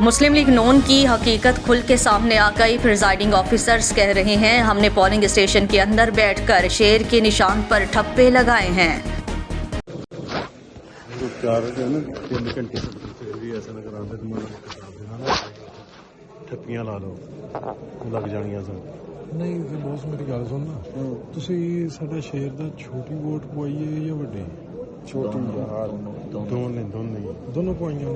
मुस्लिम league नून की हकीकत खुल के सामने आ गई। प्रिजाइडिंग ऑफिसर्स कह रहे हैं हमने पोलिंग स्टेशन के अंदर बैठकर शेर के निशान पर ठप्पे लगाए हैं। ठप्पियां ला लो लग जानियां सन। नहीं तो बॉस मेरी गल सुन ना, तुसी साडा शेर दा छोटी वोट पवाइए या वड्डी? छोटी यार दोनों पवाइयां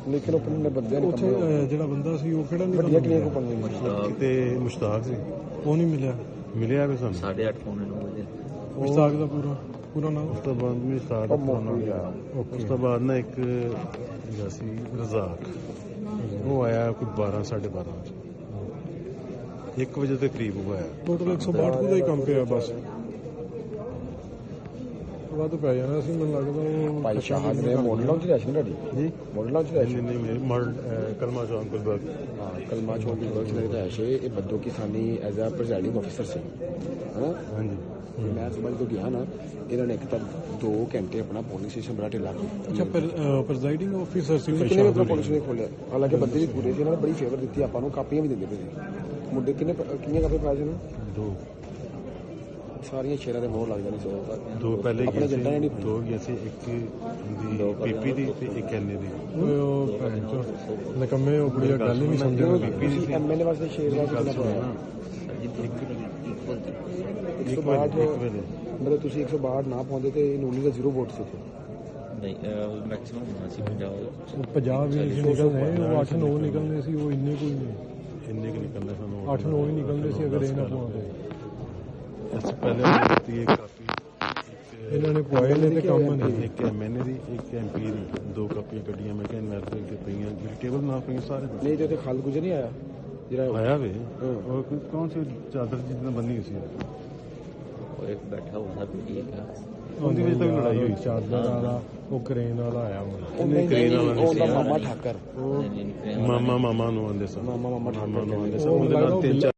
लेकिन अपने बंदे उत्थे जेड़ा बंदा सी ओह केड़ा नहीं किते मुश्ताक सी वो नहीं मिलिया भी सन 8:30 पौने 9 बजे मुश्ताक दा पूरा नाम उस तो बाद मुश्ताक उस तो बाद ना एक जैसी रज़ाक वो आया कोई 12:30 1 बजे के करीब हुआ है। टोटल 162 ਦਾ ਹੀ ਕੰਮ ਪਿਆ ਬਸ ਵੱਧ ਪੈ ਜਾਣਾ ਸੀ ਮੈਨੂੰ ਲੱਗਦਾ ਉਹ ਭਾਈ ਸ਼ਾਹਦ ਦੇ ਮੋਡਲਾਂ ਚ ਰੈਸ਼ਨ ਢਾਡੀ ਜੀ ਮੋਡਲਾਂ ਚ ਰੈਸ਼ਨ नहीं मेरे मॉडल कलमा चौक गुलबर्ग ਹਾਂ ਕਲਮਾ ਚੌਂਕ ਦੀ ਵਰਕ ਲੱਗਦਾ ਹੈ ਸ਼ੇ ਇਹ ਬੱਦੋ ਕਿਸਾਨੀ ਐਜ਼ ਅ ਪ੍ਰੈਜ਼ਾਈਡਿੰਗ ਆਫੀਸਰ ਸੀ ਹੈਨਾ। हाँ जी ਮੈਂ ਸਵੇਰ ਤੋਂ ਗਿਆ ਨਾ ਇਹਨਾਂ ਨੇ ਇੱਕ ਤਾਂ 2 ਘੰਟੇ ਆਪਣਾ ਪੁਲਿਸ ਸਟੇਸ਼ਨ ਬੜਾ ਢਿੱਲਾ ਅੱਛਾ ਪ੍ਰੈਜ਼ਾਈਡਿੰਗ ਆਫੀਸਰ ਸੀ ਕਿੰਨੇ ਆਪਣਾ ਪੁਲਿਸ ਨੇ ਖੋਲਿਆ ਹਾਲਾਂਕਿ ਬੰਦੇ ਵੀ ਪੂਰੇ ਸੀ ਇਹਨਾਂ ਨੇ ਬੜੀ ਫੇਵਰ ਦਿੱਤੀ ਆਪਾਂ ਨੂੰ ਕਾਪੀਆਂ ਵੀ ਦਿੰਦੇ ਪਏ ਸੀ ਮੁੰਡੇ ਕਿੰਨੀਆਂ ਕਾਪੀਆਂ ਪਾਏ ਸੀ दो ਸਾਰੀਆਂ ਸ਼ੇਰਾਂ ਦੇ ਮੋਹਰ ਲੱਗ ਜਾਣੀ ਸੀ दो पहले ਆਪਣੇ गए ਜੱਟਾਂ ਨੇ ਨਹੀਂ थे दो गए थे एक पीपी दी ते एक एनए दी ਉਹ ਭੈਣ ਚੋ ਨਕਮੇ ਉਹ ਕੁੜੀਆਂ ਗੱਲ ਹੀ ਨਹੀਂ ਸਮਝਦੇ। ਤੁਸੀਂ ਐਮਐਲਏ ਵਾਸਤੇ ਸ਼ੇਰ ਦਾ ਕਿੰਨਾ ਪਾਇਆ? एक बजे ਮਤਲਬ ਤੁਸੀਂ 162 ਨਾ ਪਾਉਂਦੇ ਤੇ ਨੂਨੀ ਦਾ 0 ਵੋਟ ਸੀ। ਨਹੀਂ ਮੈਕਸਿਮਮ ਹੋਣਾ ਸੀ 50 ਉਹ 50 ਵੀ ਨਹੀਂ ਨਿਕਲਦੇ, ਉਹ 8-9 ਨਿਕਲਦੇ ਸੀ, ਉਹ ਇੰਨੇ ਕੋਈ ਨਹੀਂ, इन्ने के निकलने सन 8-9 ਹੀ ਨਿਕਲਦੇ ਸੀ ਅਗਰ ਇਹ ਨਾ ਪਾਉਂਦੇ। इससे पहले होती है काफी ਇਹਨਾਂ ਨੇ ਪਵਾਏ ਨੇ ਤੇ ਕੰਮ ਨਹੀਂ। एक एमएनए दी एक एमपी दी 2 कापियां कड्डियां मैं क्या इन्वेस्टर के पईयां टेबल ना पईयां सारे ਨਹੀਂ ਤੇ ਉੱਥੇ ਖਾਲਦ ਗੁਜਰ ਨਹੀਂ ਆਇਆ ਜਿਹੜਾ आया वे और कौन सी चादर जितना बनी हुई सी और एक बैठा हुआ था पीटीए का ਉਹਦੀ ਵਜ੍ਹਾ ਤੋਂ ਲੜਾਈ ਹੋਈ ਚਾਦਰ ਵਾਲਾ ਉਹ ਕਰੇਨ ਵਾਲਾ ਆਇਆ ਹੁਣ। ਉਹਨੇ ਕਰੇਨ ਵਾਲਾ ਨਹੀਂ ਉਹਦਾ ਸੀ ਮਾਮਾ ਠਾਕਰ ਮਾਮਾ ਨੂੰ ਆਂਦੇ ਸਨ ਮਾਮਾ ਠਾਕਰ ਨੂੰ ਆਂਦੇ ਸਨ ਉਹਦੇ ਨਾਲ 3-4